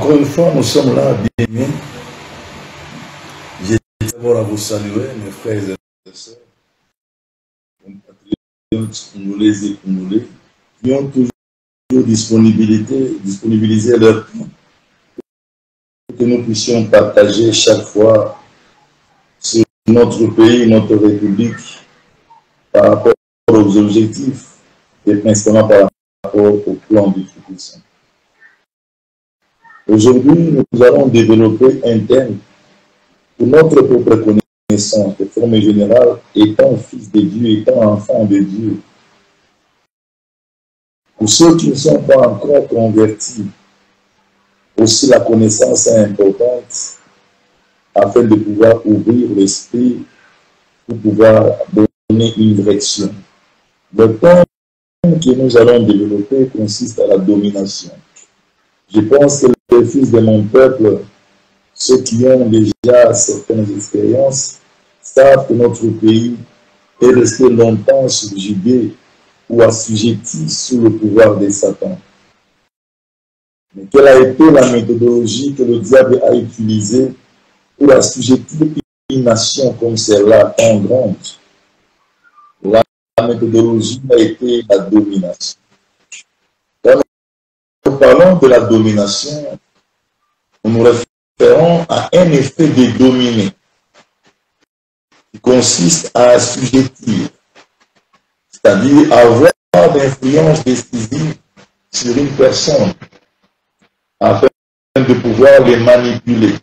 Encore une fois, nous sommes là, bien. J'ai d'abord à vous saluer, mes frères et sœurs, compatriotes congolais et congolais, qui ont toujours disponibilisé leur temps pour que nous puissions partager chaque fois sur notre pays, notre République, par rapport aux objectifs et principalement par rapport au plan du Tout-Puissant. Aujourd'hui, nous allons développer un thème pour notre propre connaissance, de forme générale, étant fils de Dieu, étant enfant de Dieu. Pour ceux qui ne sont pas encore convertis, aussi la connaissance est importante afin de pouvoir ouvrir l'esprit pour pouvoir donner une direction. Le thème que nous allons développer consiste à la domination. Je pense que les fils de mon peuple, ceux qui ont déjà certaines expériences, savent que notre pays est resté longtemps subjugué ou assujetti sous le pouvoir de Satan. Mais quelle a été la méthodologie que le diable a utilisée pour assujettir une nation comme celle-là, tant grande? La méthodologie a été la domination. Quand nous parlons de la domination, nous nous référons à un effet de dominer, qui consiste à assujettir, c'est-à-dire avoir d'influence décisive sur une personne, afin de pouvoir les manipuler.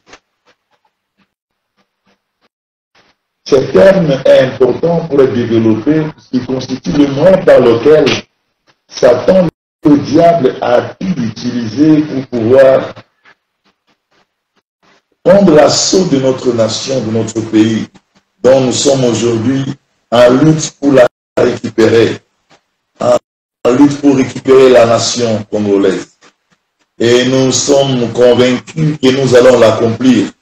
Ce terme est important pour le développer, puisqu'il constitue le moyen par lequel Satan, le diable, a pu l'utiliser pour pouvoir prendre l'assaut de notre nation, de notre pays, dont nous sommes aujourd'hui en lutte pour la récupérer, en lutte pour récupérer la nation congolaise. Et nous sommes convaincus que nous allons l'accomplir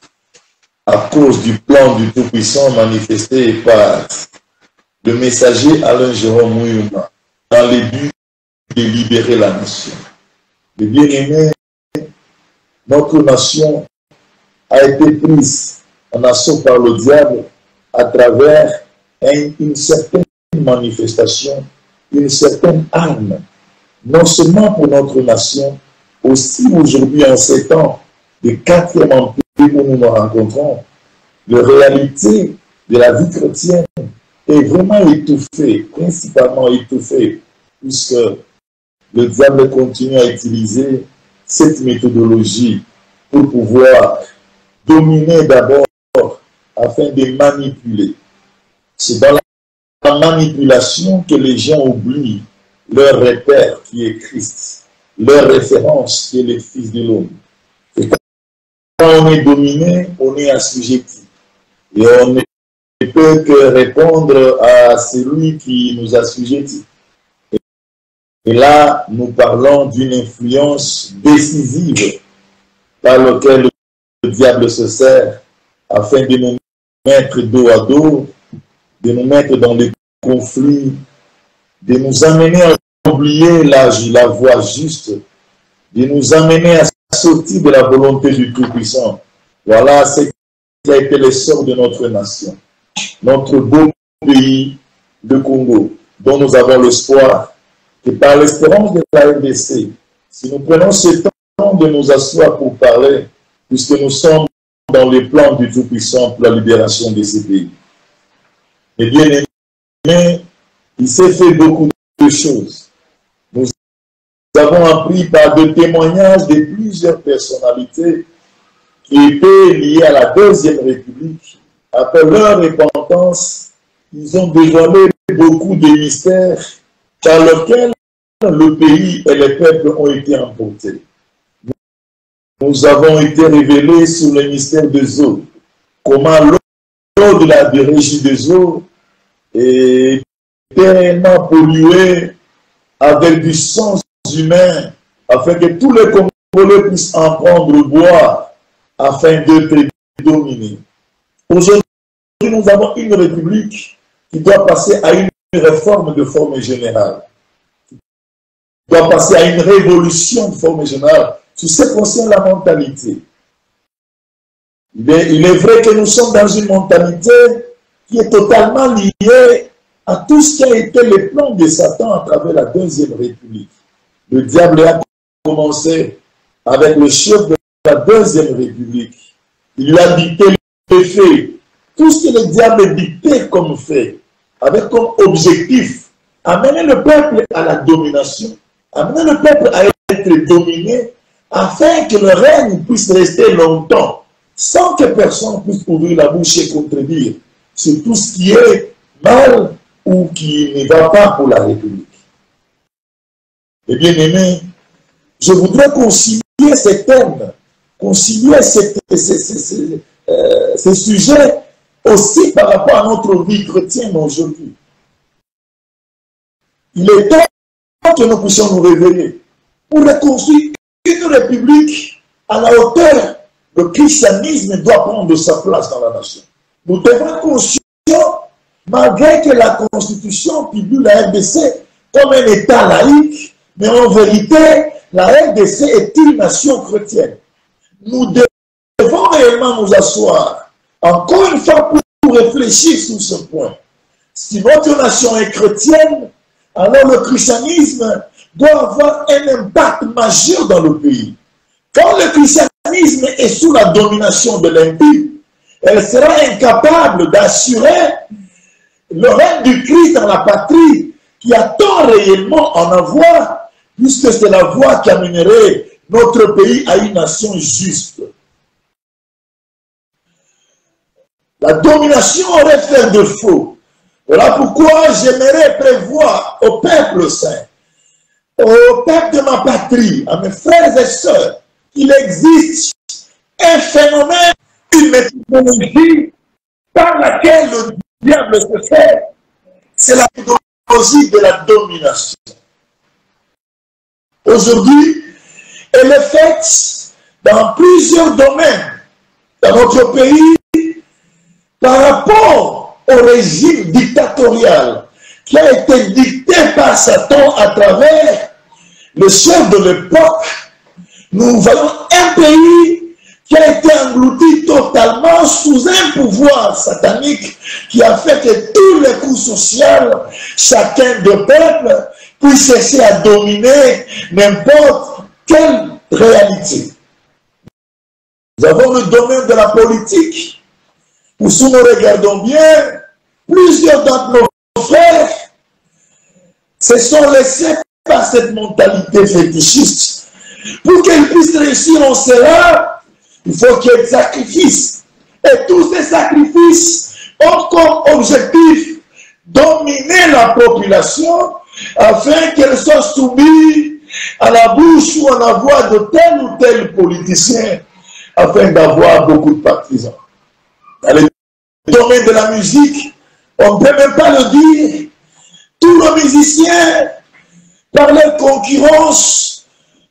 à cause du plan du Tout-Puissant manifesté par le messager Alain Jérôme Mouyouma, dans le but de libérer la nation. Les bien-aimés, notre nation a été prise en assaut par le diable à travers une certaine manifestation, une certaine arme, non seulement pour notre nation, aussi aujourd'hui en ces temps de 4e empire où nous nous rencontrons, la réalité de la vie chrétienne est vraiment étouffée, principalement étouffée, puisque le diable continue à utiliser cette méthodologie pour pouvoir dominer d'abord afin de manipuler. C'est dans la manipulation que les gens oublient leur repère qui est Christ, leur référence qui est le Fils de l'homme. Et quand on est dominé, on est assujetti. Et on ne peut que répondre à celui qui nous assujettit. Et là, nous parlons d'une influence décisive par laquelle le diable se sert afin de nous mettre dos à dos, de nous mettre dans des conflits, de nous amener à oublier la voie juste, de nous amener à sortir de la volonté du Tout-Puissant. Voilà ce qui a été l'essor de notre nation, notre beau pays, le Congo, dont nous avons l'espoir que par l'espérance de la RDC, si nous prenons ce temps de nous asseoir pour parler, puisque nous sommes dans les plans du Tout-Puissant pour la libération de ces pays. Et bien aimé, il s'est fait beaucoup de choses. Nous avons appris par des témoignages de plusieurs personnalités qui étaient liées à la Deuxième République. Après leur repentance, ils ont dévoilé beaucoup de mystères par lesquels le pays et les peuples ont été emportés. Nous avons été révélés sur le mystère des eaux, comment l'eau de la régie des eaux est tellement polluée avec du sang humain, afin que tous les Congolais puissent en prendre boire, afin d'être dominés. Aujourd'hui, nous avons une république qui doit passer à une réforme de forme générale, qui doit passer à une révolution de forme générale, sur ce qui concerne la mentalité. Il est vrai que nous sommes dans une mentalité qui est totalement liée à tout ce qui a été le plan de Satan à travers la Deuxième République. Le diable a commencé avec le chef de la Deuxième République. Il lui a dicté les faits. Tout ce que le diable dictait comme fait, avec comme objectif, amener le peuple à la domination, amener le peuple à être dominé, afin que le règne puisse rester longtemps, sans que personne puisse ouvrir la bouche et contredire sur tout ce qui est mal ou qui ne va pas pour la République. Et bien aimé, je voudrais concilier ces thèmes, concilier ces sujets aussi par rapport à notre vie chrétienne aujourd'hui. Il est temps que nous puissions nous réveiller pour reconstruire une république à la hauteur. Le christianisme doit prendre sa place dans la nation. Nous devons être conscients, malgré que la Constitution publie la RDC comme un État laïque, mais en vérité, la RDC est une nation chrétienne. Nous devons réellement nous asseoir, encore une fois, pour réfléchir sur ce point. Si notre nation est chrétienne, alors le christianisme doit avoir un impact majeur dans le pays. Quand le christianisme est sous la domination de l'impie, elle sera incapable d'assurer le règne du Christ dans la patrie qui attend réellement en avoir, puisque c'est la voie qui amènerait notre pays à une nation juste. La domination aurait fait de faux. Voilà pourquoi j'aimerais prévoir au peuple saint, au peuple de ma patrie, à mes frères et sœurs, qu'il existe un phénomène, une méthodologie par laquelle le diable se fait. C'est la méthodologie de la domination. Aujourd'hui, elle est faite dans plusieurs domaines dans notre pays par rapport au régime dictatorial qui a été dicté par Satan à travers le chef de l'époque. Nous voyons un pays qui a été englouti totalement sous un pouvoir satanique qui a fait que tous les coups sociaux, chacun de peuple, puisse chercher à dominer n'importe quelle réalité. Nous avons le domaine de la politique, où si nous regardons bien, plusieurs d'entre nos frères se sont laissés par cette mentalité fétichiste. Pour qu'ils puissent réussir en cela, il faut qu'il y ait des sacrifices. Et tous ces sacrifices ont comme objectif dominer la population afin qu'elle soit soumise à la bouche ou à la voix de tel ou tel politicien afin d'avoir beaucoup de partisans. Dans le domaine de la musique, on ne peut même pas le dire, tous les musiciens, par leur concurrence,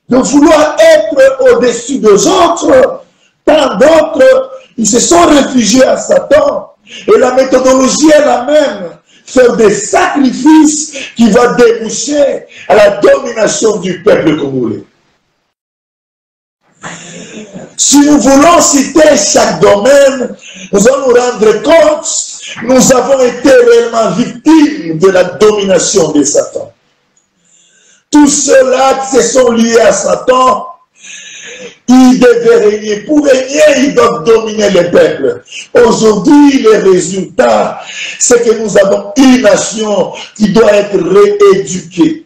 de vouloir être au-dessus des autres, tant d'autres, ils se sont réfugiés à Satan. Et la méthodologie est la même, faire des sacrifices qui vont déboucher à la domination du peuple congolais. Si nous voulons citer chaque domaine, nous allons nous rendre compte, nous avons été réellement victimes de la domination de Satan. Tous ceux-là qui se sont liés à Satan, ils devaient régner. Pour régner, ils doivent dominer le peuple. Aujourd'hui, le résultat, c'est que nous avons une nation qui doit être rééduquée.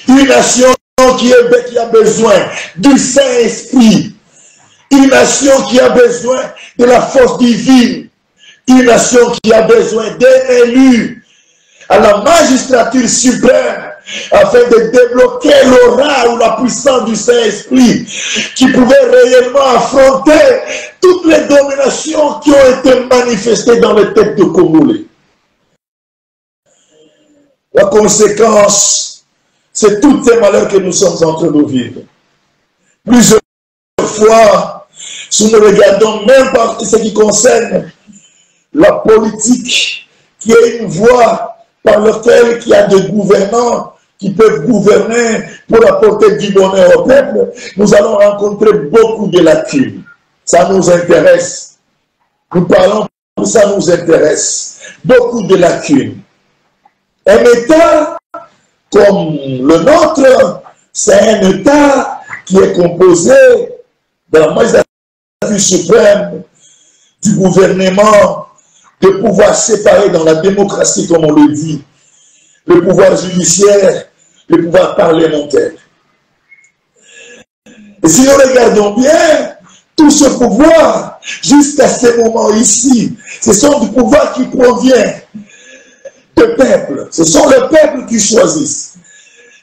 Une nation qui a besoin du Saint-Esprit. Une nation qui a besoin de la force divine. Une nation qui a besoin d'un élu à la magistrature suprême afin de débloquer l'aura ou la puissance du Saint-Esprit qui pouvait réellement affronter toutes les dominations qui ont été manifestées dans les têtes de Congolais. La conséquence, c'est tous ces malheurs que nous sommes en train de vivre. Plusieurs fois, si nous regardons même par ce qui concerne la politique, qui est une voie par laquelle il y a des gouvernants qui peuvent gouverner pour apporter du bonheur au peuple, nous allons rencontrer beaucoup de lacunes. Ça nous intéresse. Nous parlons, ça nous intéresse. Beaucoup de lacunes. Un État comme le nôtre, c'est un État qui est composé de la magistrature suprême, du gouvernement, de pouvoirs séparés dans la démocratie, comme on le dit, le pouvoir judiciaire, le pouvoir parlementaire. Et si nous regardons bien, tout ce pouvoir, jusqu'à ce moment ici, ce sont du pouvoir qui provient du peuple. Ce sont les peuples qui choisissent.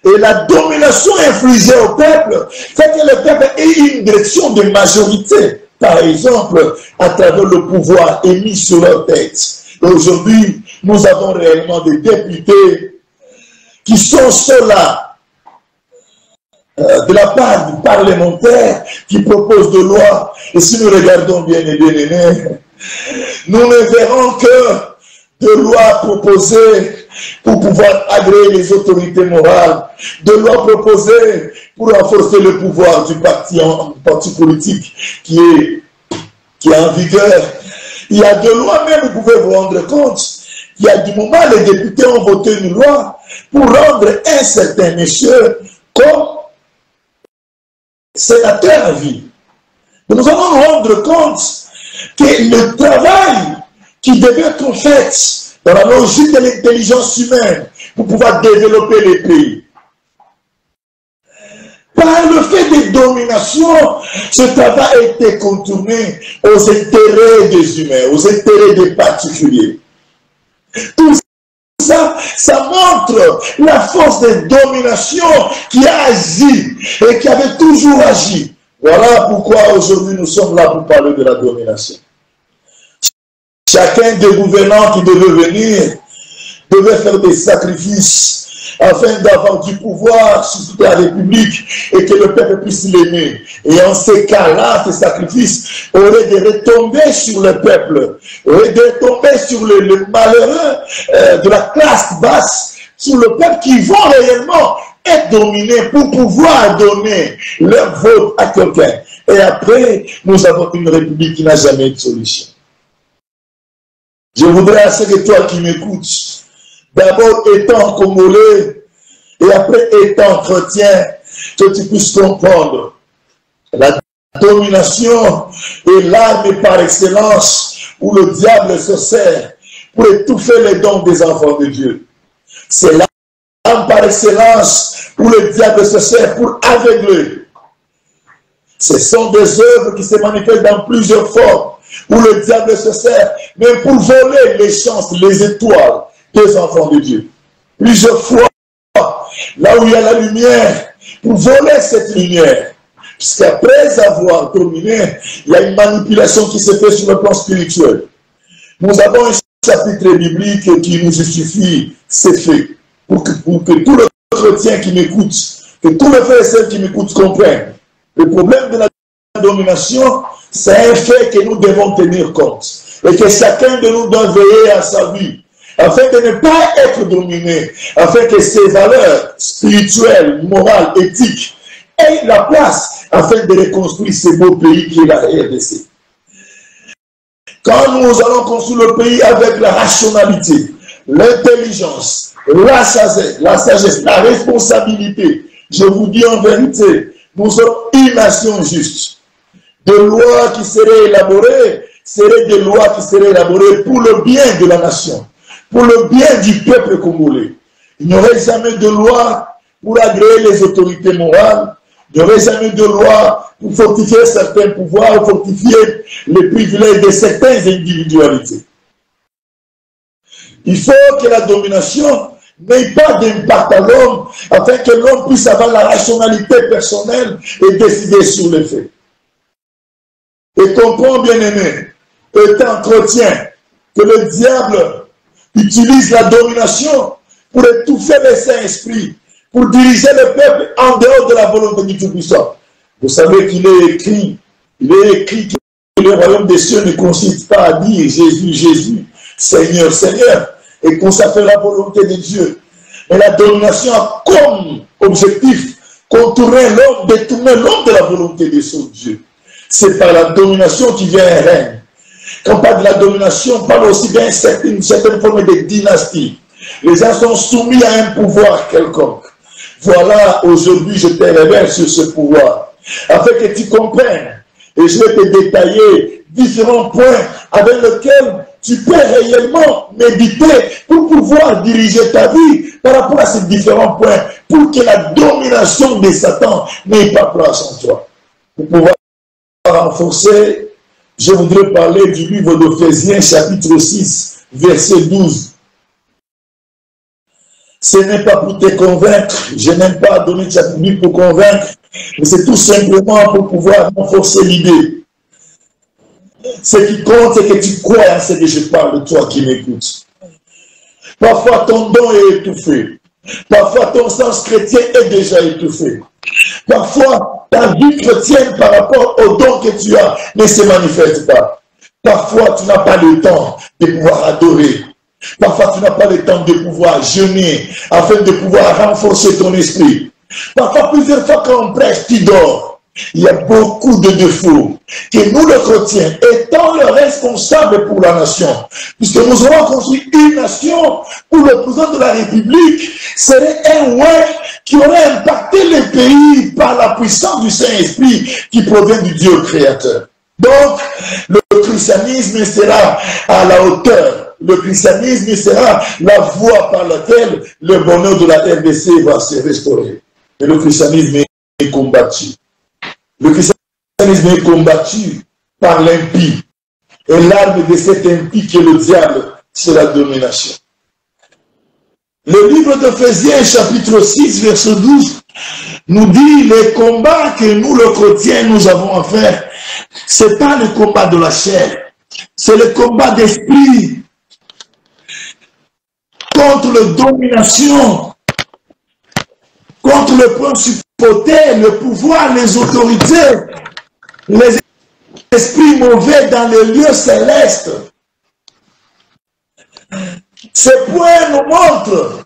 Et la domination infligée au peuple fait que le peuple ait une direction de majorité. Par exemple, à travers le pouvoir émis sur leur tête. Et aujourd'hui, nous avons réellement des députés qui sont ceux-là, de la part du parlementaire qui propose des lois. Et si nous regardons bien et bien aimés, nous ne verrons que de lois proposées pour pouvoir agréer les autorités morales, de lois proposées pour renforcer le pouvoir du parti politique qui est en vigueur. Il y a des lois même, vous pouvez vous rendre compte, il y a du moment les députés ont voté une loi pour rendre un certain monsieur comme sénateur à vie. Nous allons nous rendre compte que le travail qui devait être fait dans la logique de l'intelligence humaine pour pouvoir développer les pays, par le fait de domination, ce travail a été contourné aux intérêts des humains, aux intérêts des particuliers. Tout ça, ça montre la force de domination qui a agi et qui avait toujours agi. Voilà pourquoi aujourd'hui nous sommes là pour parler de la domination. Chacun des gouvernants qui devait venir devait faire des sacrifices afin d'avoir du pouvoir sur toute la République et que le peuple puisse l'aimer. Et en ces cas-là, ces sacrifices auraient de retomber sur le peuple, auraient de retomber sur le malheureux de la classe basse, sur le peuple qui vont réellement être dominés pour pouvoir donner leur vote à quelqu'un. Et après, nous avons une République qui n'a jamais de solution. Je voudrais à ce que toi qui m'écoutes, d'abord étant congolais et après étant chrétien, que tu puisses comprendre la domination est l'arme par excellence où le diable se sert pour étouffer les dons des enfants de Dieu. C'est l'arme par excellence où le diable se sert pour aveugler. Ce sont des œuvres qui se manifestent dans plusieurs formes où le diable se sert, même pour voler les chances, les étoiles des enfants de Dieu. Plusieurs fois, là où il y a la lumière, pour voler cette lumière. Puisqu'après avoir dominé, il y a une manipulation qui se fait sur le plan spirituel. Nous avons un chapitre biblique qui nous justifie ces faits. Pour que tous les chrétiens qui m'écoutent, que tous les frères et sœurs qui m'écoutent comprennent. Le problème de la domination, c'est un fait que nous devons tenir compte. Et que chacun de nous doit veiller à sa vie, afin de ne pas être dominé, afin que ses valeurs spirituelles, morales, éthiques aient la place, afin de reconstruire ce beau pays qui est la RDC. Quand nous allons construire le pays avec la rationalité, l'intelligence, la sagesse, la responsabilité, je vous dis en vérité, nous sommes une nation juste. Des lois qui seraient élaborées des lois qui seraient élaborées pour le bien de la nation, pour le bien du peuple congolais. Il n'y aurait jamais de loi pour agréer les autorités morales, il n'y aurait jamais de loi pour fortifier certains pouvoirs, fortifier les privilèges de certaines individualités. Il faut que la domination n'ait pas d'impact à l'homme, afin que l'homme puisse avoir la rationalité personnelle et décider sur les faits. Et comprends, bien-aimé, étant chrétien, que le diable utilise la domination pour étouffer les Saint-Esprit, pour diriger le peuple en dehors de la volonté du Tout-Puissant. Vous savez qu'il est écrit que le royaume des cieux ne consiste pas à dire Jésus, Jésus, Seigneur, Seigneur, et consacrer la volonté de Dieu. Mais la domination a comme objectif contourner l'homme, détourner l'homme de la volonté de son Dieu. C'est par la domination qu'il vient un règne. Quand on parle de la domination, on parle aussi bien d'une certaine forme de dynastie. Les gens sont soumis à un pouvoir quelconque. Voilà, aujourd'hui, je te révèle sur ce pouvoir, afin que tu comprennes. Et je vais te détailler différents points avec lesquels tu peux réellement méditer pour pouvoir diriger ta vie par rapport à ces différents points, pour que la domination de Satan n'ait pas place en toi. Pour pouvoir renforcer, je voudrais parler du livre d'Éphésiens, chapitre 6, verset 12. Ce n'est pas pour te convaincre, je n'aime pas donner cette Bible pour convaincre, mais c'est tout simplement pour pouvoir renforcer l'idée. Ce qui compte, c'est que tu crois à ce que je parle de toi qui m'écoutes. Parfois, ton don est étouffé. Parfois, ton sens chrétien est déjà étouffé. Parfois, ta vie chrétienne par rapport au don que tu as ne se manifeste pas. Parfois, tu n'as pas le temps de pouvoir adorer. Parfois, tu n'as pas le temps de pouvoir jeûner afin de pouvoir renforcer ton esprit. Parfois, plusieurs fois quand on prêche, tu dors. Il y a beaucoup de défauts que nous, les chrétiens, étant les responsables pour la nation, puisque nous aurons construit une nation où le président de la République serait un ouais qui aurait impacté le pays par la puissance du Saint-Esprit qui provient du Dieu créateur. Donc, le christianisme sera à la hauteur. Le christianisme sera la voie par laquelle le bonheur de la RDC va se restaurer. Et le christianisme est combattu. Le christianisme est combattu par l'impie. Et l'arme de cet impie qui est le diable, c'est la domination. Le livre d'Éphésiens, chapitre 6, verset 12, nous dit les combats que nous, les chrétiens, nous avons à faire. Ce n'est pas le combat de la chair, c'est le combat d'esprit contre la domination, contre le principauté, le pouvoir, les autorités, les esprits mauvais dans les lieux célestes. Ce point nous montre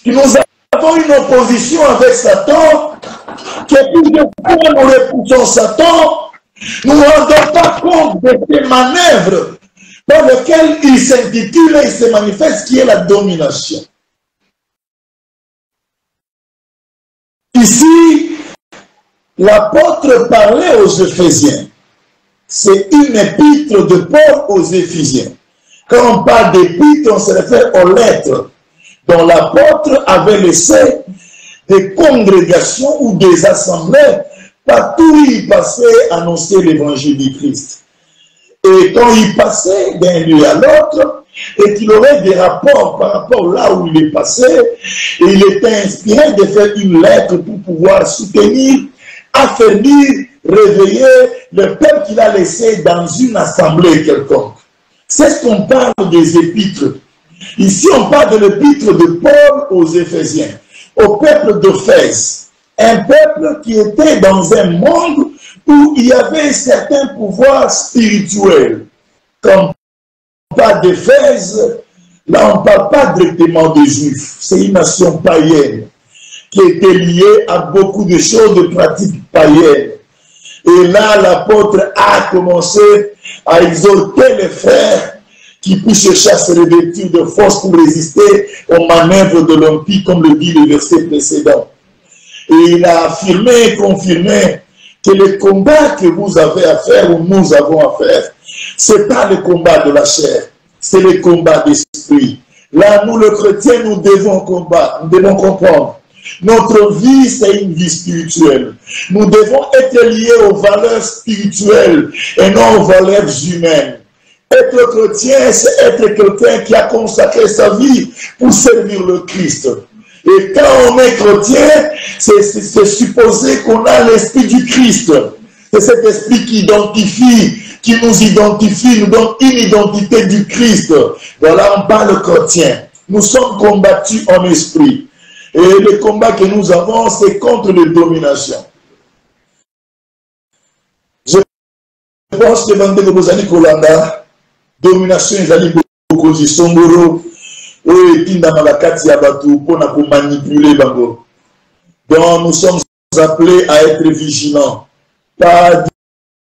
que nous avons une opposition avec Satan, que plusieurs fois nous repoussons Satan, nous ne rendons pas compte de ces manœuvres par lesquelles il s'intitule et il se manifeste, qui est la domination. Ici, l'apôtre parlait aux Éphésiens. C'est une épître de Paul aux Éphésiens. Quand on parle d'épître, on se réfère aux lettres dont l'apôtre avait laissé des congrégations ou des assemblées partout où il passait annoncer l'évangile du Christ. Et quand il passait d'un lieu à l'autre, et qu'il aurait des rapports par rapport là où il est passé, et il était inspiré de faire une lettre pour pouvoir soutenir, affermir, réveiller le peuple qu'il a laissé dans une assemblée quelconque. C'est ce qu'on parle des épîtres. Ici, on parle de l'épître de Paul aux Éphésiens, au peuple d'Éphèse. Un peuple qui était dans un monde où il y avait certains pouvoirs spirituels. Comme on parle d'Éphèse, là on ne parle pas directement des Juifs. C'est une nation païenne qui était liée à beaucoup de choses, de pratiques païennes. Et là, l'apôtre a commencé à exhorter les frères qui puissent chercher à se revêtir de force pour résister aux manœuvres de l'Empire, comme le dit le verset précédent. Et il a affirmé et confirmé que le combat que vous avez à faire, ou nous avons à faire, ce n'est pas le combat de la chair, c'est le combat d'esprit. Là, nous, les chrétiens, nous devons combattre, nous devons comprendre. Notre vie, c'est une vie spirituelle. Nous devons être liés aux valeurs spirituelles et non aux valeurs humaines. Être chrétien, c'est être quelqu'un qui a consacré sa vie pour servir le Christ. Et quand on est chrétien, c'est supposé qu'on a l'esprit du Christ. C'est cet esprit qui nous identifie, nous donne une identité du Christ. Voilà, on parle chrétien. Nous sommes combattus en esprit. Et le combat que nous avons, c'est contre les dominations. Je pense que dans les années Kolanda, domination, ils allaient beaucoup de Somboro, pour manipuler bango. Donc nous sommes appelés à être vigilants par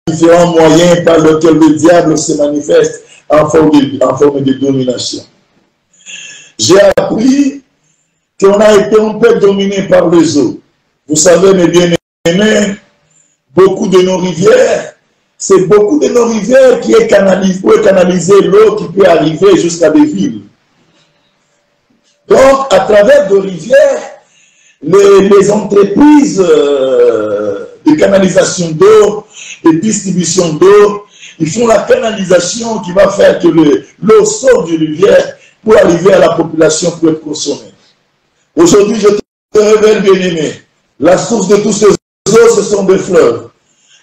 différents moyens par lesquels le diable se manifeste en forme de domination. J'ai appris qu'on a été un peu dominé par les eaux. Vous savez, mes bien-aimés, beaucoup de nos rivières, c'est beaucoup de nos rivières qui est canalisée l'eau qui peut arriver jusqu'à des villes. Donc, à travers nos rivières, les entreprises de canalisation d'eau, de distribution d'eau, ils font la canalisation qui va faire que l'eau sort des rivières pour arriver à la population pour être consommée. Aujourd'hui, je te révèle, bien-aimé, la source de tous ces eaux, ce sont des fleuves.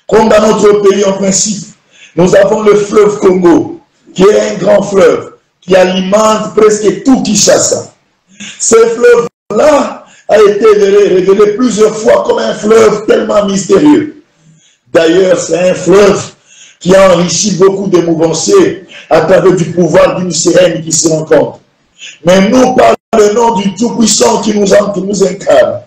Comme dans notre pays, en principe, nous avons le fleuve Congo, qui est un grand fleuve, qui alimente presque tout Kinshasa. Ce fleuve-là a été révélé plusieurs fois comme un fleuve tellement mystérieux. D'ailleurs, c'est un fleuve qui a enrichi beaucoup de mouvanciers à travers du pouvoir d'une sirène qui se rencontre. Mais nous, par le nom du Tout-Puissant qui nous incarne,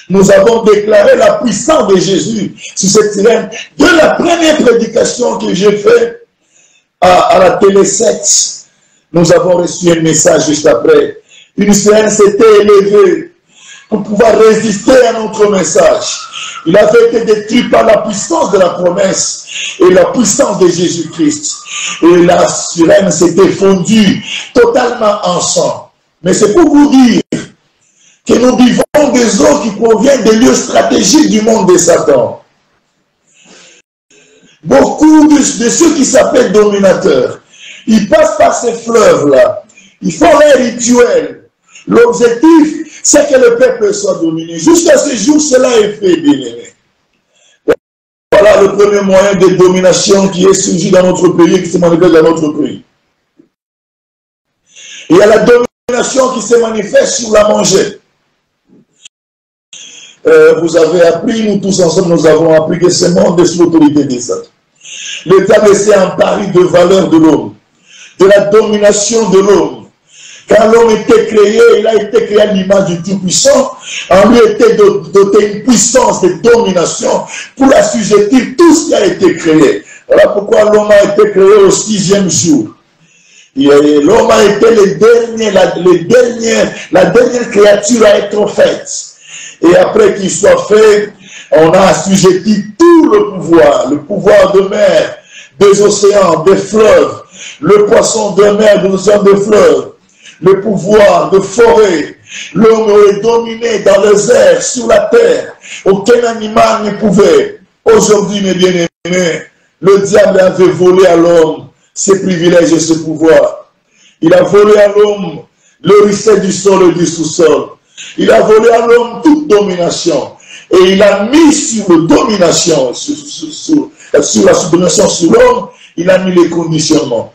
nous avons déclaré la puissance de Jésus sur cette sirène. De la première prédication que j'ai faite à la télé 7, nous avons reçu un message juste après. Une sirène s'était élevée pour pouvoir résister à notre message. Il avait été détruit par la puissance de la promesse et la puissance de Jésus-Christ. Et la sirène s'était fondue totalement en sang. Mais c'est pour vous dire que nous vivons des eaux qui proviennent des lieux stratégiques du monde de Satan. Beaucoup de ceux qui s'appellent dominateurs, ils passent par ces fleuves-là. Ils font un rituel. L'objectif, c'est que le peuple soit dominé. Jusqu'à ce jour, cela est fait, bien-aimé. Voilà le premier moyen de domination qui est surgi dans notre pays, qui se manifeste dans notre pays. Il y a la domination qui se manifeste sur la manger. Vous avez appris, nous tous ensemble, nous avons appris que ce monde est sous l'autorité des Satan. Le diable s'est emparé de valeurs de l'homme, de la domination de l'homme. Quand l'homme était créé, il a été créé à l'image du Tout-Puissant. En lui était doté une puissance de domination pour assujettir tout ce qui a été créé. Voilà pourquoi l'homme a été créé au 6e jour. L'homme a été la dernière créature à être faite. Et après qu'il soit fait, on a assujetti tout le pouvoir de mer, des océans, des fleuves, le poisson de mer, des océans, des fleuves, le pouvoir de forêt. L'homme est dominé dans les airs, sur la terre. Aucun animal ne pouvait. Aujourd'hui, mes bien-aimés, le diable avait volé à l'homme ses privilèges et ses pouvoirs. Il a volé à l'homme le ruisseau du sol et du sous-sol. Il a volé à l'homme toute domination. Et il a mis sur la domination sur l'homme, il a mis les conditionnements.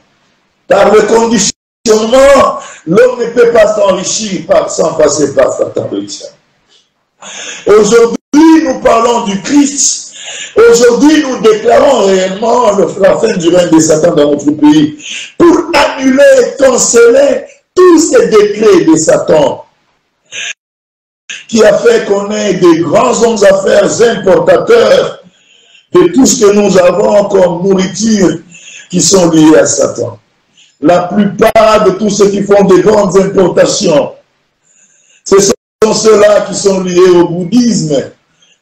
Par le conditionnement, l'homme ne peut pas s'enrichir sans passer par Satan. Aujourd'hui, nous parlons du Christ. Aujourd'hui, nous déclarons réellement la fin du règne de Satan dans notre pays pour annuler et canceller tous ces décrets de Satan qui a fait qu'on ait des grands hommes d'affaires importateurs de tout ce que nous avons comme nourriture qui sont liés à Satan. La plupart de tous ceux qui font des grandes importations, ce sont ceux-là qui sont liés au bouddhisme,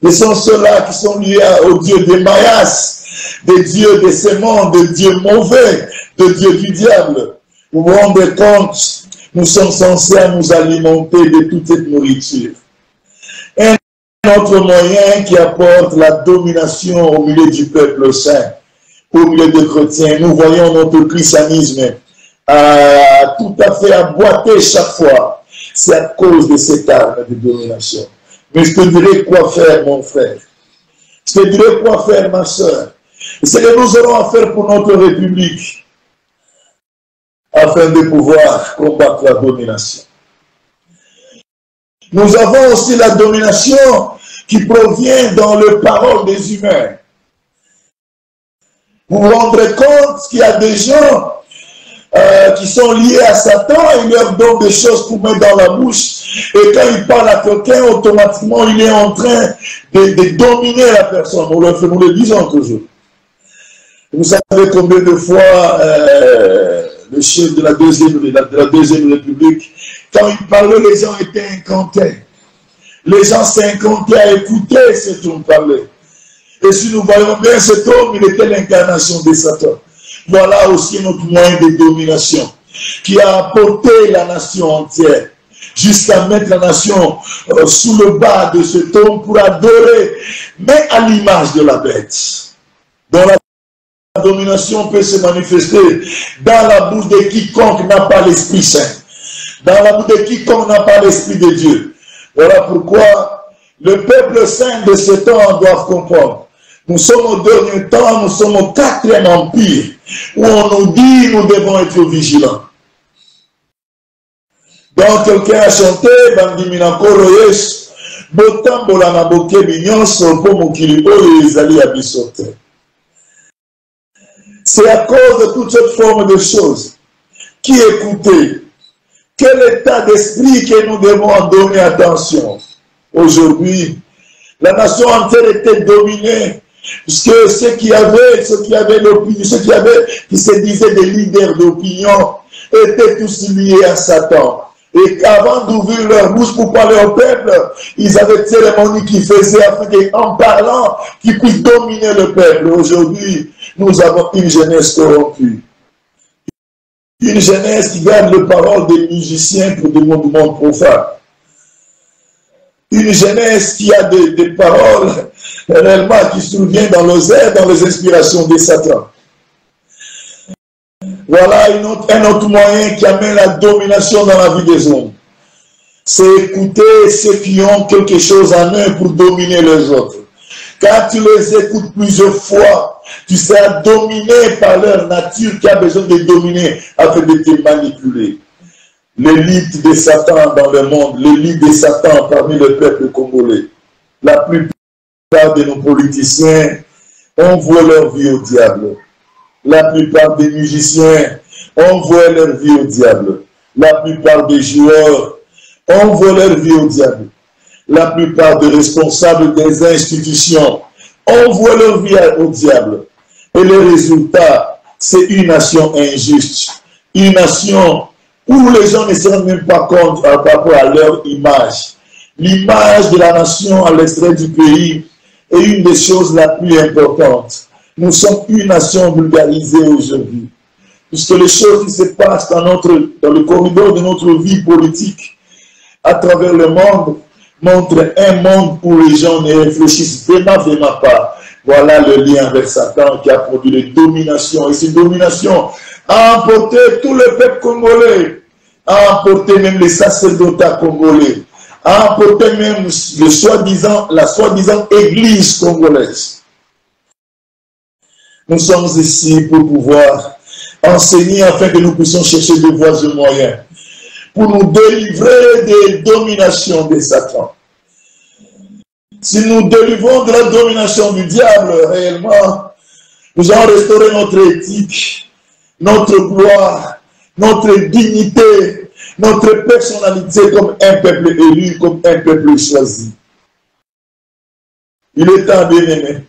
ce sont ceux-là qui sont liés aux dieux des Mayas, des dieux de ce monde, des dieux mauvais, des dieux du diable. Vous vous rendez compte, nous sommes censés nous alimenter de toute cette nourriture. Un autre moyen qui apporte la domination au milieu du peuple saint, au milieu des chrétiens, nous voyons notre christianisme tout à fait emboîté chaque fois. C'est à cause de cette arme de domination. Mais je te dirais quoi faire, mon frère. Je te dirais quoi faire, ma soeur. C'est que nous aurons à faire pour notre République afin de pouvoir combattre la domination. Nous avons aussi la domination qui provient dans les paroles des humains. Vous vous rendrez compte qu'il y a des gens qui sont liés à Satan, il leur donne des choses pour mettre dans la bouche. Et quand il parle à quelqu'un, automatiquement, il est en train de dominer la personne. Nous le disons toujours. Vous savez combien de fois le chef de la deuxième République, quand il parlait, les gens étaient incantés. Les gens s'incantaient à écouter cet homme parler. Et si nous voyons bien cet homme, il était l'incarnation de Satan. Voilà aussi notre moyen de domination qui a apporté la nation entière jusqu'à mettre la nation sous le bas de cet homme pour adorer, mais à l'image de la bête. Donc la domination peut se manifester dans la bouche de quiconque n'a pas l'Esprit Saint, dans la bouche de quiconque n'a pas l'Esprit de Dieu. Voilà pourquoi le peuple saint de ce temps doit comprendre. Nous sommes au dernier temps, nous sommes au 4e empire, où on nous dit nous devons être vigilants. Donc quelqu'un a chanté, Bandimina Koroyesh, Botambola Naboke Binyonso, Pomokili Oyo Ezali Abisote. C'est à cause de toute cette forme de choses qui écoutez, quel état d'esprit que nous devons en donner attention. Aujourd'hui, la nation entière était dominée. Puisque ceux qui avaient l'opinion, qui se disaient des leaders d'opinion, étaient tous liés à Satan. Et avant d'ouvrir leur bouche pour parler au peuple, ils avaient des cérémonies qu'ils faisaient afin qu'en parlant, qu'ils puissent dominer le peuple. Aujourd'hui, nous avons une jeunesse corrompue. Une jeunesse qui garde les paroles des musiciens pour des mouvements profanes. Une jeunesse qui a des paroles réellement qui se souviennent dans l'oseille, dans les inspirations de Satan. Voilà un autre moyen qui amène la domination dans la vie des hommes. C'est écouter ceux qui ont quelque chose en eux pour dominer les autres. Quand tu les écoutes plusieurs fois, tu seras dominé par leur nature qui a besoin de dominer afin de te manipuler. L'élite de Satan dans le monde, l'élite de Satan parmi le peuple congolais. La plupart de nos politiciens envoient leur vie au diable. La plupart des musiciens envoient leur vie au diable. La plupart des joueurs envoient leur vie au diable. La plupart des responsables des institutions envoient leur vie au diable. Et le résultat, c'est une nation injuste. Une nation où les gens ne se rendent même pas compte par rapport à leur image. L'image de la nation à l'extérieur du pays est une des choses la plus importantes. Nous sommes une nation vulgarisée aujourd'hui. Puisque les choses qui se passent dans le corridor de notre vie politique à travers le monde montrent un monde où les gens ne réfléchissent vraiment pas. Voilà le lien avec Satan qui a produit les dominations. Et cette domination a emporté tout le peuple congolais, a emporté même les sacerdotats congolais, a emporté même la soi-disant église congolaise. Nous sommes ici pour pouvoir enseigner afin que nous puissions chercher des voies et moyens pour nous délivrer des dominations de Satan. Si nous délivrons de la domination du diable réellement, nous allons restaurer notre éthique, notre gloire, notre dignité, notre personnalité comme un peuple élu, comme un peuple choisi. Il est temps, bien-aimés.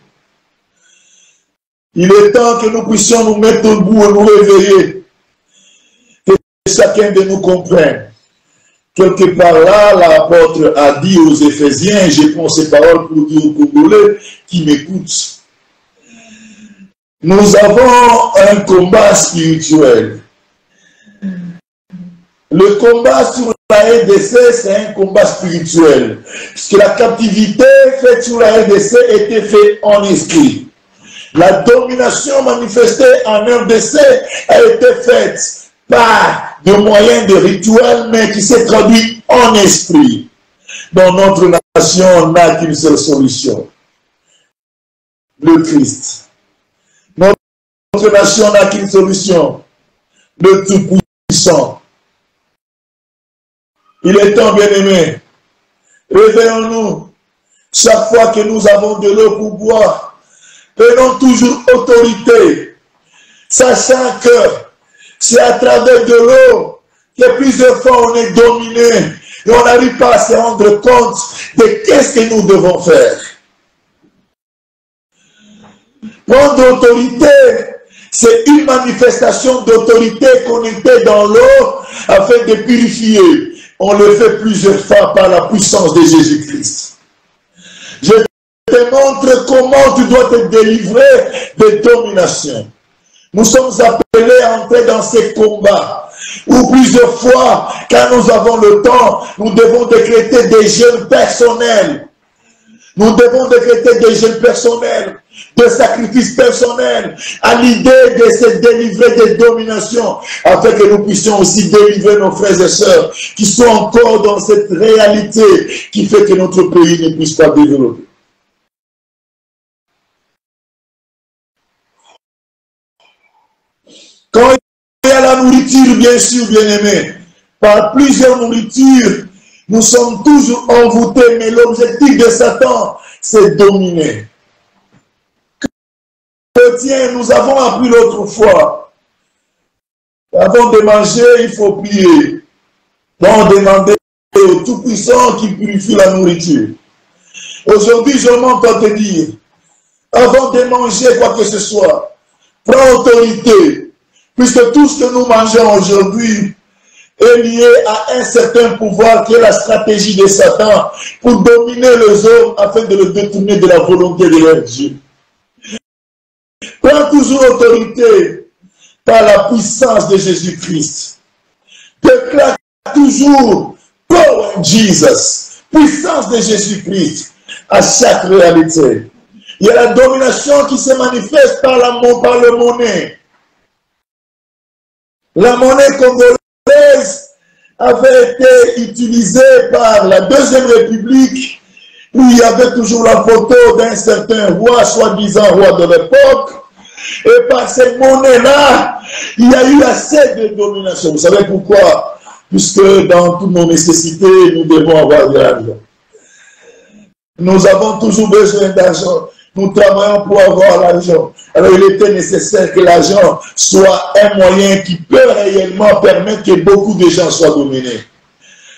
Il est temps que nous puissions nous mettre debout et nous réveiller. Que chacun de nous comprenne. Quelque part là, l'apôtre a dit aux Éphésiens, je prends ces paroles pour dire aux Congolais qui m'écoutent. Nous avons un combat spirituel. Le combat sur la RDC, c'est un combat spirituel. Puisque la captivité faite sur la RDC était faite en esprit. La domination manifestée en RDC a été faite par des moyens de rituels, mais qui s'est traduit en esprit. Dans notre nation, on n'a qu'une seule solution. Le Christ. Notre nation n'a qu'une solution. Le Tout-Puissant. Il est temps, bien-aimés. Réveillons-nous. Chaque fois que nous avons de l'eau pour boire, prenons toujours autorité, sachant que C'est à travers de l'eau que plusieurs fois on est dominé et on n'arrive pas à se rendre compte de qu'est-ce que nous devons faire. Prendre autorité, c'est une manifestation d'autorité connectée dans l'eau afin de purifier. On le fait plusieurs fois par la puissance de Jésus-Christ. Je te montre comment tu dois te délivrer de domination. Nous sommes appelés à entrer dans ces combats où plusieurs fois, quand nous avons le temps, nous devons décréter des jeûnes personnels. Nous devons décréter des jeûnes personnels, des sacrifices personnels, à l'idée de se délivrer des dominations, afin que nous puissions aussi délivrer nos frères et sœurs qui sont encore dans cette réalité qui fait que notre pays ne puisse pas développer. Quand il y a la nourriture, bien sûr, bien-aimé, par plusieurs nourritures, nous sommes toujours envoûtés, mais l'objectif de Satan, c'est dominer. Chrétiens, nous avons appris l'autre fois, avant de manger, il faut prier. Donc, demander au Tout-Puissant qui purifie la nourriture. Aujourd'hui, je monte à te dire, avant de manger quoi que ce soit, prends autorité, puisque tout ce que nous mangeons aujourd'hui est lié à un certain pouvoir qui est la stratégie de Satan pour dominer les hommes afin de le détourner de la volonté de leur Dieu. Prends toujours autorité par la puissance de Jésus-Christ. Déclare toujours Power in Jesus, puissance de Jésus-Christ à chaque réalité. Il y a la domination qui se manifeste par le monnaie. La monnaie congolaise avait été utilisée par la Deuxième République, où il y avait toujours la photo d'un certain roi, soi-disant roi de l'époque. Et par cette monnaie-là, il y a eu assez de domination. Vous savez pourquoi? Puisque dans toutes nos nécessités, nous devons avoir de l'argent. Nous avons toujours besoin d'argent. Nous travaillons pour avoir l'argent. Alors il était nécessaire que l'argent soit un moyen qui peut réellement permettre que beaucoup de gens soient dominés.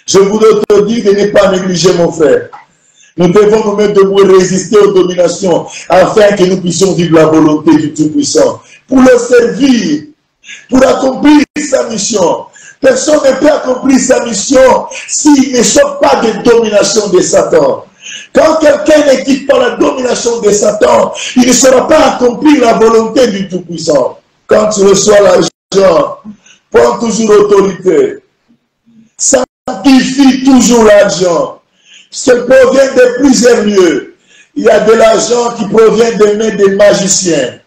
Je voudrais te dire de ne pas négliger, mon frère. Nous devons nous mettre debout et résister aux dominations afin que nous puissions vivre la volonté du Tout-Puissant. Pour le servir, pour accomplir sa mission. Personne ne peut accomplir sa mission s'il ne sort pas de domination de Satan. Quand quelqu'un ne quitte pas la domination de Satan, il ne saura pas accomplir la volonté du Tout-Puissant. Quand tu reçois l'argent, prends toujours l'autorité. Sanctifie toujours l'argent. Parce qu'elle provient de plusieurs lieux. Il y a de l'argent qui provient des mains des magiciens.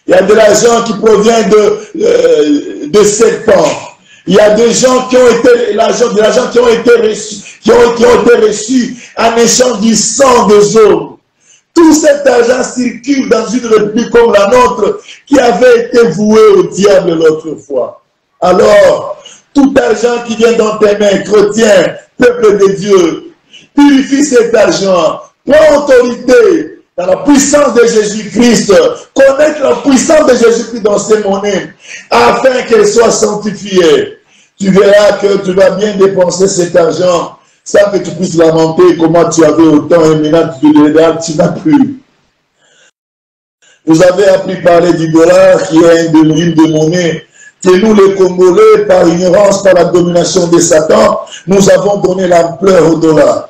Il y a de l'argent qui provient de serpents. Il y a des gens qui ont été, de l'argent qui ont été reçus en échange du sang des hommes. Tout cet argent circule dans une république comme la nôtre qui avait été vouée au diable l'autre fois. Alors, tout argent qui vient dans tes mains, chrétiens, peuple de Dieu, purifie cet argent, prends autorité dans la puissance de Jésus-Christ, connaître la puissance de Jésus-Christ dans ces monnaies, afin qu'elle soit sanctifiée. Tu verras que tu vas bien dépenser cet argent sans que tu puisses lamenter comment tu avais autant et maintenant tu n'as plus. Vous avez appris parler du dollar qui est une de monnaie que nous les Congolais, par ignorance, par la domination de Satan, nous avons donné l'ampleur au dollar.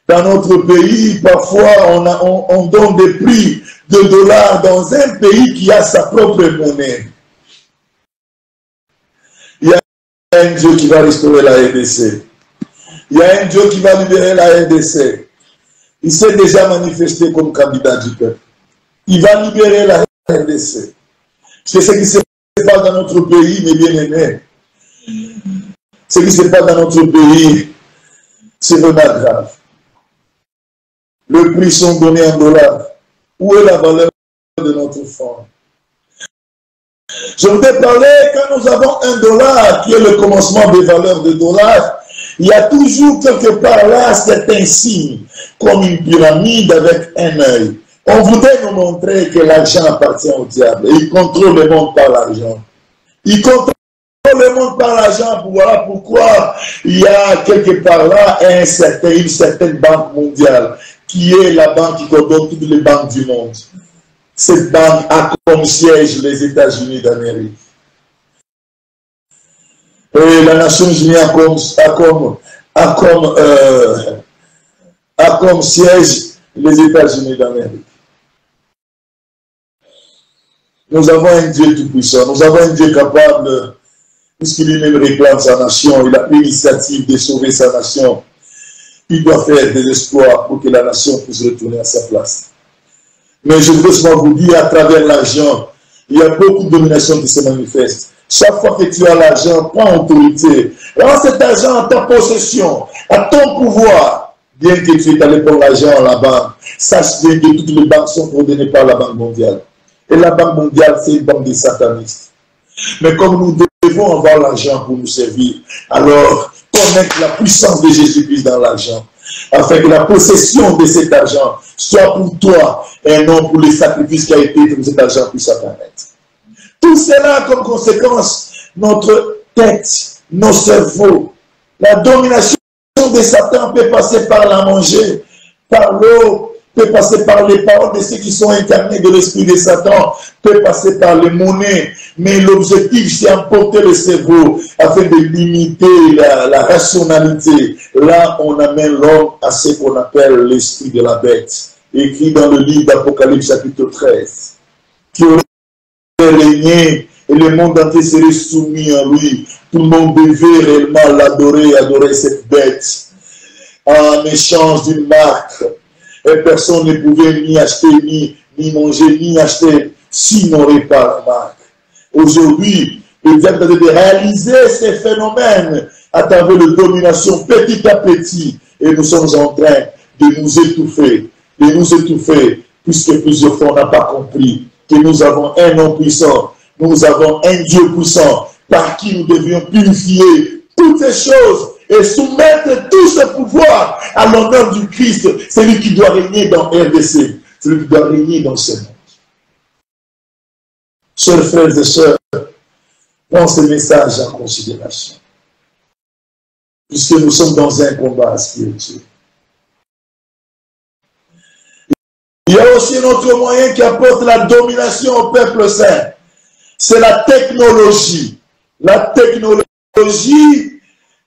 Dans notre pays, parfois, on donne des prix de dollars dans un pays qui a sa propre monnaie. Il y a un Dieu qui va restaurer la RDC. Il y a un Dieu qui va libérer la RDC. Il s'est déjà manifesté comme candidat du peuple. Il va libérer la RDC. C'est ce qui se passe dans notre pays, mes bien-aimés. Ce qui se passe dans notre pays, c'est vraiment grave. Le prix sont donnés en dollars. Où est la valeur de notre fonds? Je voudrais parler, quand nous avons un dollar, qui est le commencement des valeurs de dollars, il y a toujours quelque part là certains signes, comme une pyramide avec un œil. On voudrait nous montrer que l'argent appartient au diable. Et il contrôle le monde par l'argent. Il contrôle le monde par l'argent. Voilà pourquoi il y a quelque part là une certaine banque mondiale qui est la banque qui coordonne toutes les banques du monde. Cette banque a comme siège les États-Unis d'Amérique. Et la Nations Unies a comme siège les États-Unis d'Amérique. Nous avons un Dieu tout-puissant, nous avons un Dieu capable, puisqu'il lui-même réclame sa nation, il a pris l'initiative de sauver sa nation. Il doit faire des espoirs pour que la nation puisse retourner à sa place. Mais je voudrais seulement vous dire, à travers l'argent, il y a beaucoup de domination qui se manifeste. Chaque fois que tu as l'argent, prends autorité. Rends cet argent à ta possession, à ton pouvoir. Bien que tu es allé prendre l'argent à la banque, sache bien que toutes les banques sont coordonnées par la Banque mondiale. Et la Banque mondiale, c'est une banque des satanistes. Mais comme nous devons avoir l'argent pour nous servir, alors connaître la puissance de Jésus-Christ dans l'argent, afin que la possession de cet argent soit pour toi et non pour les sacrifices qui a été pour cet argent puisse apparaître. Tout cela comme conséquence, notre tête, nos cerveaux, la domination de Satan peut passer par la manger, par l'eau, peut passer par les paroles de ceux qui sont incarnés de l'esprit de Satan, peut passer par les monnaies, mais l'objectif c'est emporter le cerveau afin de limiter la rationalité. Là, on amène l'homme à ce qu'on appelle l'esprit de la bête, écrit dans le livre d'Apocalypse chapitre 13, qui aurait régné et le monde entier serait soumis à lui. Tout le monde devait réellement l'adorer, adorer cette bête en échange d'une marque. Et personne ne pouvait ni acheter, ni manger, ni acheter s'il n'aurait pas la marque. Aujourd'hui, le diable a de réaliser ces phénomènes à travers la domination petit à petit. Et nous sommes en train de nous étouffer, puisque plusieurs fois on n'a pas compris que nous avons un homme puissant, nous avons un Dieu puissant, par qui nous devions purifier toutes ces choses et soumettre tout ce pouvoir à l'honneur du Christ, celui qui doit régner dans RDC, celui qui doit régner dans ce monde. Chers frères et sœurs, prends ce message en considération, puisque nous sommes dans un combat spirituel. Il y a aussi un autre moyen qui apporte la domination au peuple saint, c'est la technologie. La technologie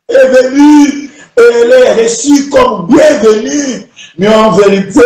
est venue et elle est reçue comme bienvenue, mais en vérité,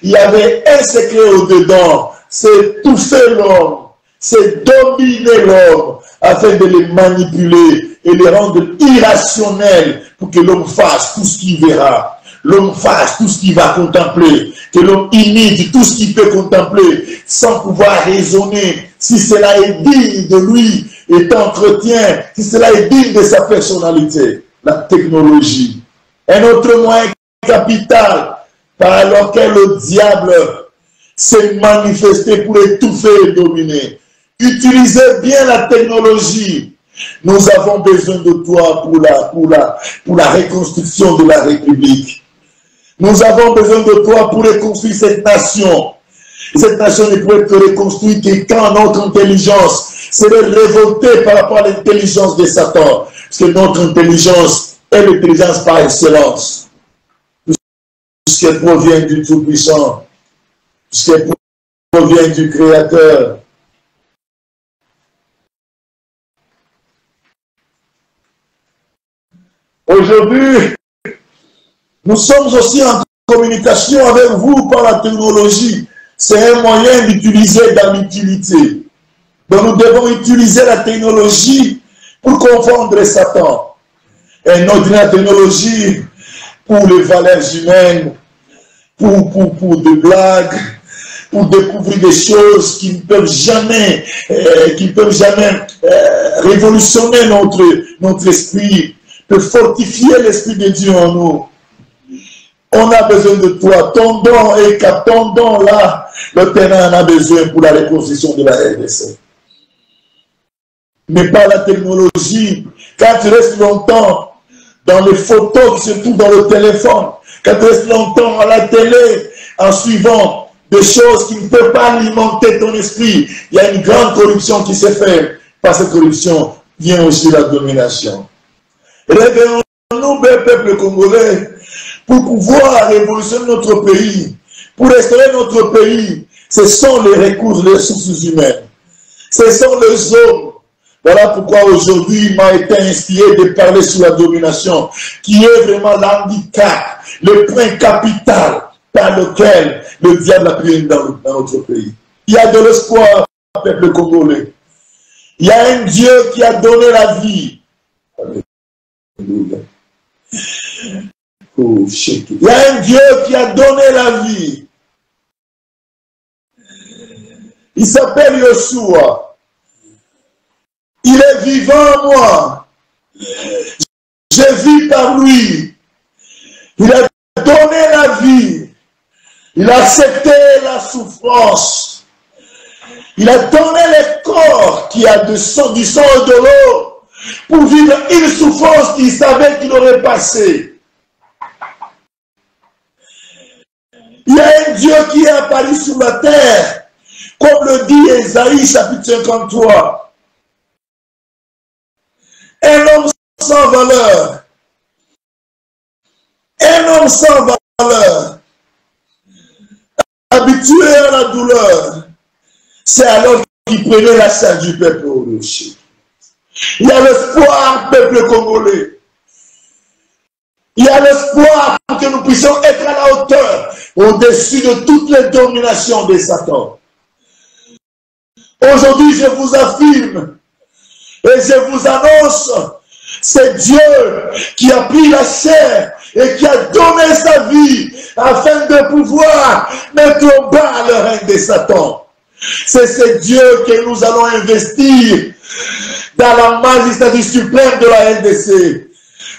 il y avait un secret au-dedans, c'est touffer l'homme, c'est dominer l'homme, afin de les manipuler et les rendre irrationnels pour que l'homme fasse tout ce qu'il verra, l'homme fasse tout ce qu'il va contempler, que l'homme imite tout ce qu'il peut contempler, sans pouvoir raisonner si cela est digne de lui, et d'entretien, si cela est digne de sa personnalité. La technologie. Un autre moyen capital par lequel le diable s'est manifesté pour étouffer et dominer. Utilisez bien la technologie. Nous avons besoin de toi pour la reconstruction de la République. Nous avons besoin de toi pour reconstruire cette nation. Cette nation ne peut être reconstruite que quand notre intelligence serait révoltée par rapport à l'intelligence de Satan. Parce que notre intelligence est l'intelligence par excellence. Puisqu'elle provient du Tout-Puissant. Puisqu'elle provient du Créateur. Aujourd'hui, nous sommes aussi en communication avec vous par la technologie. C'est un moyen d'utiliser dans l'utilité. Donc nous devons utiliser la technologie pour confondre Satan. Et non la technologie pour les valeurs humaines, pour des blagues, pour découvrir des choses qui ne peuvent jamais, révolutionner notre esprit, de fortifier l'esprit de Dieu en nous. On a besoin de toi. Ton don est qu'à ton don là, le terrain en a besoin pour la reconstruction de la RDC. Mais pas la technologie. Quand tu restes longtemps dans les photos qui se trouvent dans le téléphone, quand tu restes longtemps à la télé, en suivant des choses qui ne peuvent pas alimenter ton esprit, il y a une grande corruption qui s'est faite. Par cette corruption, vient aussi la domination. Réveillons-nous, peuple congolais, pour pouvoir révolutionner notre pays, pour restaurer notre pays. Ce sont les recours, les ressources humaines. Ce sont les hommes. Voilà pourquoi aujourd'hui, il m'a été inspiré de parler sur la domination, qui est vraiment l'handicap, le point capital par lequel le diable a pris dans notre pays. Il y a de l'espoir, peuple congolais. Il y a un Dieu qui a donné la vie. Alléluia. Oh, il y a un Dieu qui a donné la vie. Il s'appelle Yeshua. Il est vivant en moi. Je vis par lui. Il a donné la vie. Il a accepté la souffrance. Il a donné le corps qui a du sang et de l'eau pour vivre une souffrance qu'il savait qu'il aurait passé. Il y a un Dieu qui est apparu sur la terre, comme le dit Ésaïe chapitre 53. Un homme sans valeur. Un homme sans valeur. Habitué à la douleur. C'est alors qu'il prenait la charge du peuple au rocher. Il y a l'espoir, peuple congolais. Il y a l'espoir pour que nous puissions être à la hauteur, au-dessus de toutes les dominations de Satan. Aujourd'hui, je vous affirme, et je vous annonce, c'est Dieu qui a pris la chair et qui a donné sa vie afin de pouvoir mettre au bas le règne de Satan. C'est ce Dieu que nous allons investir dans la magistrature suprême de la RDC.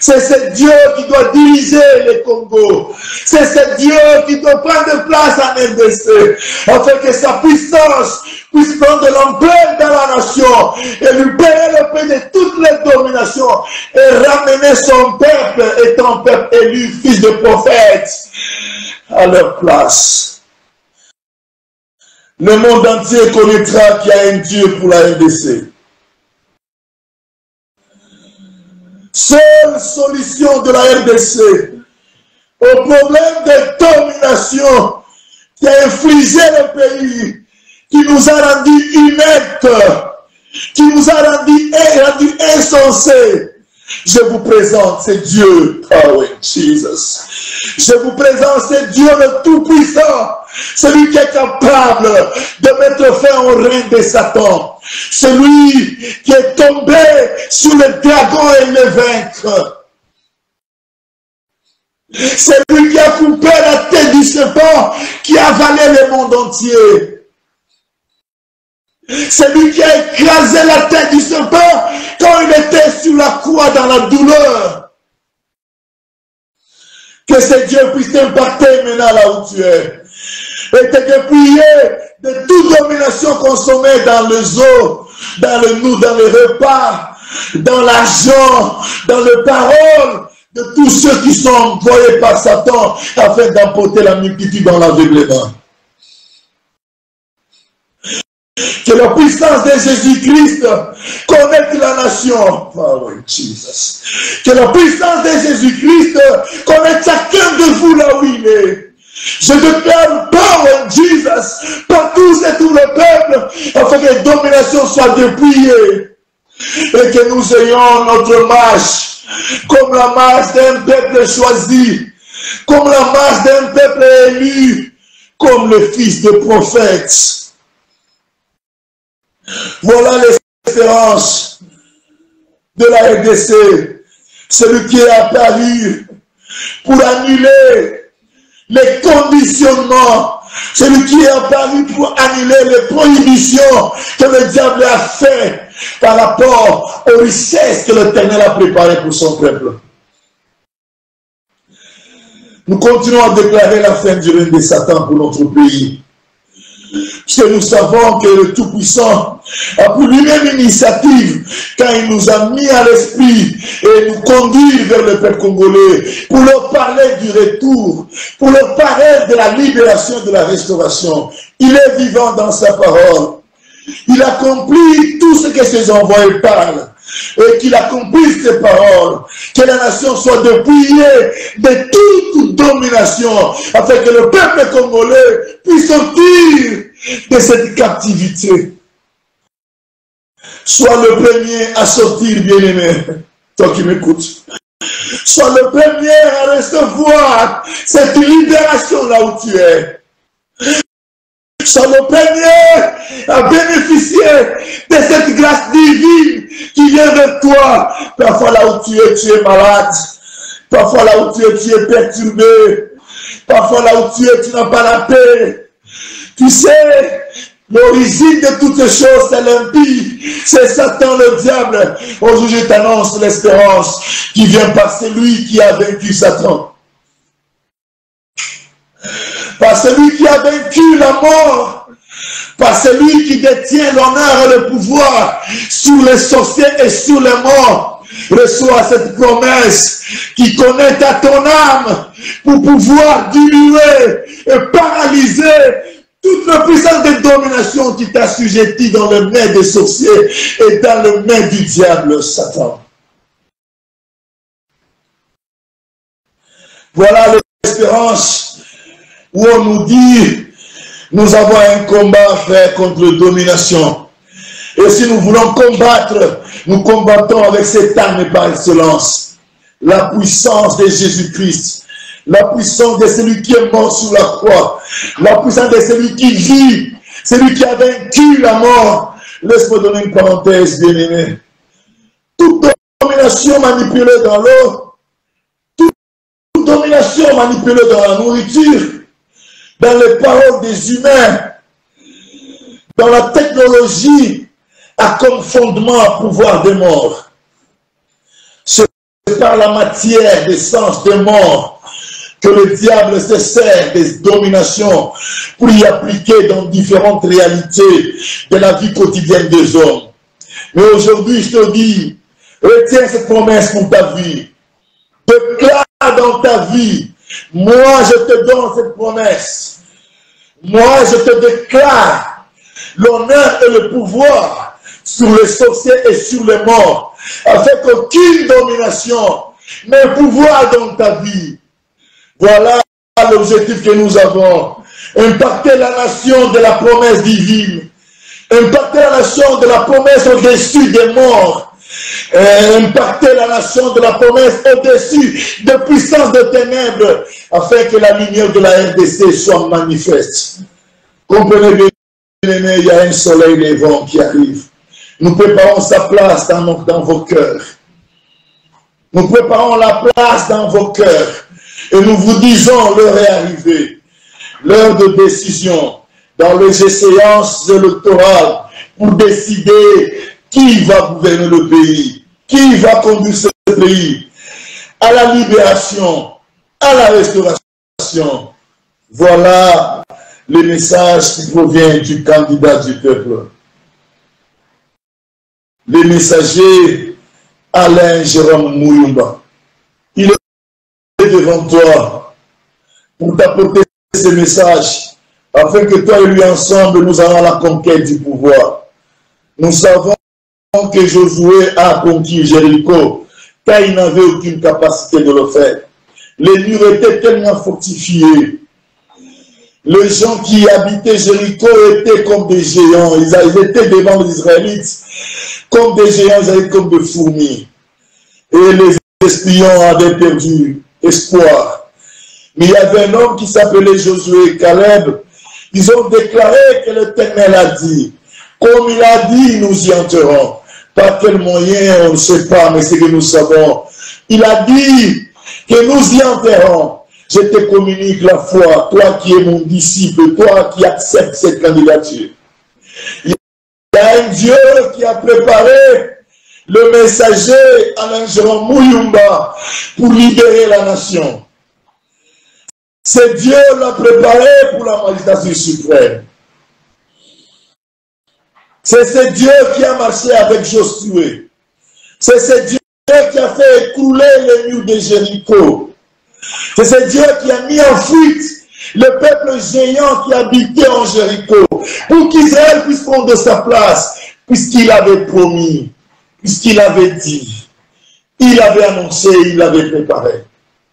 C'est ce Dieu qui doit diriger le Congo. C'est ce Dieu qui doit prendre place en RDC afin que sa puissance puisse prendre l'ampleur dans la nation et libérer le pays de toutes les dominations et ramener son peuple étant peuple élu, fils de prophète, à leur place. Le monde entier connaîtra qu'il y a un Dieu pour la RDC. Seule solution de la RDC au problème de domination qui a infligé le pays, qui nous a rendus ineptes, qui nous a rendus insensés. Je vous présente ce Dieu, oh Jesus. Je vous présente ce Dieu le Tout-Puissant, celui qui est capable de mettre fin au règne de Satan, celui qui est tombé sur le dragon et le vaincre. C'est lui qui a coupé la tête du serpent qui a avalé le monde entier. C'est lui qui a écrasé la tête du serpent quand il était sur la croix dans la douleur. Que ce Dieu puisse t'impacter maintenant là où tu es. Et te dépouiller de toute domination consommée dans les eaux, dans les repas, dans l'argent, dans les paroles de tous ceux qui sont envoyés par Satan afin d'emporter la multitude dans l'aveuglement. Que la puissance de Jésus-Christ connecte la nation. Oh, Jesus. Que la puissance de Jésus-Christ connecte chacun de vous là où il est. Je déclare power Jesus par tous et tout le peuple afin que les dominations soient dépouillées et que nous ayons notre marche comme la marche d'un peuple choisi, comme la marche d'un peuple élu, comme le fils de prophète. Voilà l'espérance de la RDC, celui qui est apparu pour annuler les conditionnements, celui qui est apparu pour annuler les prohibitions que le diable a fait par rapport aux richesses que l'Éternel a préparées pour son peuple. Nous continuons à déclarer la fin du règne de Satan pour notre pays. Parce que nous savons que le Tout-Puissant a pris lui-même l'initiative quand il nous a mis à l'esprit et nous conduire vers le peuple congolais pour leur parler du retour, pour leur parler de la libération, de la restauration. Il est vivant dans sa parole. Il accomplit tout ce que ses envoyés parlent. et qu'il accomplisse tes paroles, que la nation soit dépouillée de toute domination, afin que le peuple congolais puisse sortir de cette captivité. Sois le premier à sortir, bien-aimé, toi qui m'écoutes. Sois le premier à recevoir cette libération là où tu es. Sois le premier à bénéficier de cette grâce divine qui vient de toi. Parfois là où tu es malade. Parfois là où tu es perturbé. Parfois là où tu n'as pas la paix. Tu sais, l'origine de toutes ces choses, c'est l'impie. C'est Satan, le diable. Aujourd'hui, je t'annonce l'espérance qui vient par celui qui a vaincu Satan. Par celui qui a vaincu la mort, par celui qui détient l'honneur et le pouvoir sur les sorciers et sur les morts. Reçois cette promesse qui connecte à ton âme pour pouvoir diminuer et paralyser toute la puissance de domination qui t'a assujetti dans le main des sorciers et dans le main du diable Satan. Voilà l'espérance où on nous dit, nous avons un combat à faire contre la domination. Et si nous voulons combattre, nous combattons avec cette arme par excellence. La puissance de Jésus-Christ. La puissance de celui qui est mort sur la croix. La puissance de celui qui vit. Celui qui a vaincu la mort. Laisse-moi donner une parenthèse, bien-aimé. Toute domination manipulée dans l'eau, toute domination manipulée dans la nourriture, dans les paroles des humains, dans la technologie, a comme fondement un pouvoir des morts. C'est par la matière d'essence des morts que le diable se sert des dominations pour y appliquer dans différentes réalités de la vie quotidienne des hommes. Mais aujourd'hui, je te dis, retiens cette promesse pour ta vie. Déclare dans ta vie, moi je te donne cette promesse. Moi je te déclare l'honneur et le pouvoir sur les sorciers et sur les morts, afin qu'aucune domination n'ait pouvoir dans ta vie. Voilà l'objectif que nous avons. Impacter la nation de la promesse divine. Impacter la nation de la promesse au-dessus des morts. Impacter la nation de la promesse au-dessus des puissances de ténèbres, afin que la lumière de la RDC soit manifeste. Comprenez bien, il y a un soleil levant qui arrive. Nous préparons sa place dans vos cœurs. Nous préparons la place dans vos cœurs. Et nous vous disons, l'heure est arrivée. L'heure de décision dans les séances électorales pour décider qui va gouverner le pays, qui va conduire ce pays à la libération, à la restauration. Voilà le message qui provient du candidat du peuple. Le messager Alain Jérôme Mouyumba. Il est devant toi pour t'apporter ce message afin que toi et lui ensemble nous allons à la conquête du pouvoir. Nous savons que Josué a conquis Jéricho car il n'avait aucune capacité de le faire. Les murs étaient tellement fortifiés. Les gens qui habitaient Jéricho étaient comme des géants. Ils étaient devant les Israélites comme des géants, ils étaient comme des fourmis. Et les espions avaient perdu espoir. Mais il y avait un homme qui s'appelait Josué et Caleb. Ils ont déclaré que l'Éternel a dit. Comme il a dit, nous y entrerons. Par quel moyen, on ne sait pas, mais c'est que nous savons. Il a dit que nous y entrerons. Je te communique la foi, toi qui es mon disciple, toi qui acceptes cette candidature. Il y a un Dieu qui a préparé le messager Alain Jérôme Mouyumba pour libérer la nation. C'est Dieu l'a préparé pour la magistrature suprême. C'est ce Dieu qui a marché avec Josué. C'est ce Dieu qui a fait écrouler les murs de Jéricho. C'est ce Dieu qui a mis en fuite le peuple géant qui habitait en Jéricho pour qu'Israël puisse prendre sa place, puisqu'il avait promis puisqu'il avait dit, il avait annoncé, il avait préparé.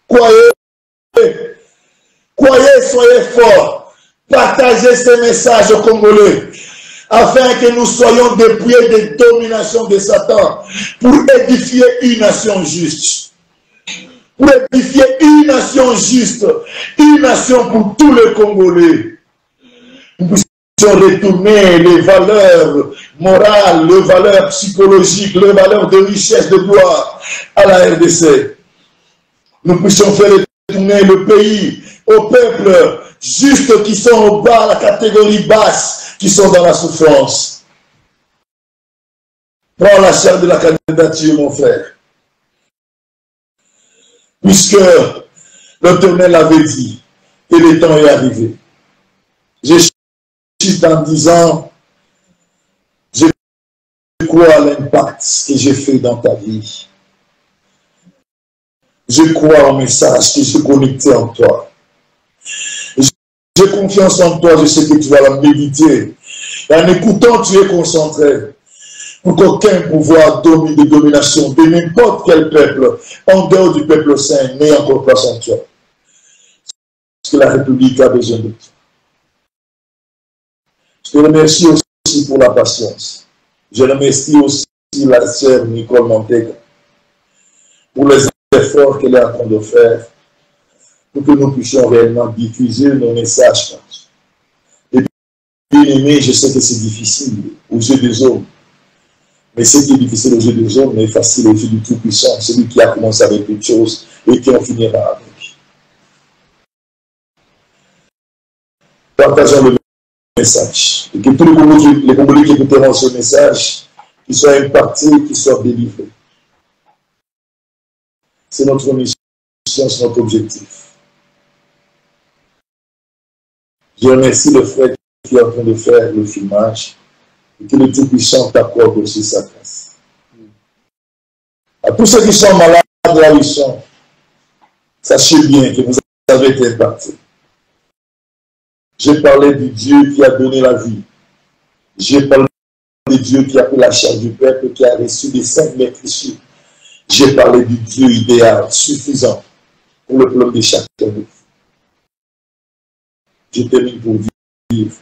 Croyez, croyez, soyez forts, partagez ces messages aux Congolais, afin que nous soyons dépouillés des dominations de Satan, pour édifier une nation juste. Pour édifier une nation juste, une nation pour tous les Congolais. Nous puissions retourner les valeurs morales, les valeurs psychologiques, les valeurs de richesse, de gloire à la RDC. Nous puissions faire retourner le pays au peuple juste qui sont au bas, la catégorie basse, qui sont dans la souffrance. Prends la charge de la candidature, mon frère. Puisque l'Éternel avait dit, et le temps est arrivé. Je cite en disant, je crois à l'impact que j'ai fait dans ta vie. Je crois au message que j'ai connecté en toi. J'ai confiance en toi, je sais que tu vas la méditer. Et en écoutant, tu es concentré. Pour qu'aucun pouvoir de domination de n'importe quel peuple, en dehors du peuple saint, n'ait encore place en toi. Parce que la République a besoin de toi. Je te remercie aussi pour la patience. Je remercie aussi la sœur Nicole Montega pour les efforts qu'elle est en train de faire pour que nous puissions réellement diffuser nos messages. Et bien aimé, je sais que c'est difficile aux yeux des hommes. Mais ce qui est difficile aux yeux des hommes est facile aux yeux du Tout-Puissant, celui qui a commencé avec quelque chose et qui en finira avec. Partageons le message. Et que tous les Congolais qui écouteront ce message, qu'ils soient impactés, qu'ils soient délivrés. C'est notre mission, c'est notre objectif. Je remercie le frère qui est en train de faire le filmage. Et que le Tout-Puissant t'accorde aussi sa grâce. À tous ceux qui sont malades, là où ils sont, sachez bien que vous avez été impactés. J'ai parlé du Dieu qui a donné la vie. J'ai parlé du Dieu qui a pris la chair du peuple, qui a reçu des 5 maîtresses. J'ai parlé du Dieu idéal, suffisant pour le plan de chacun de vous. Je termine pour vivre.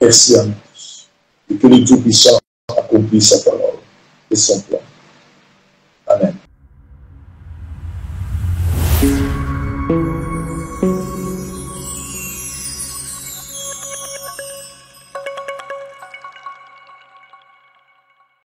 Merci à nous. Et que le Tout-Puissant accomplisse sa parole et son plan.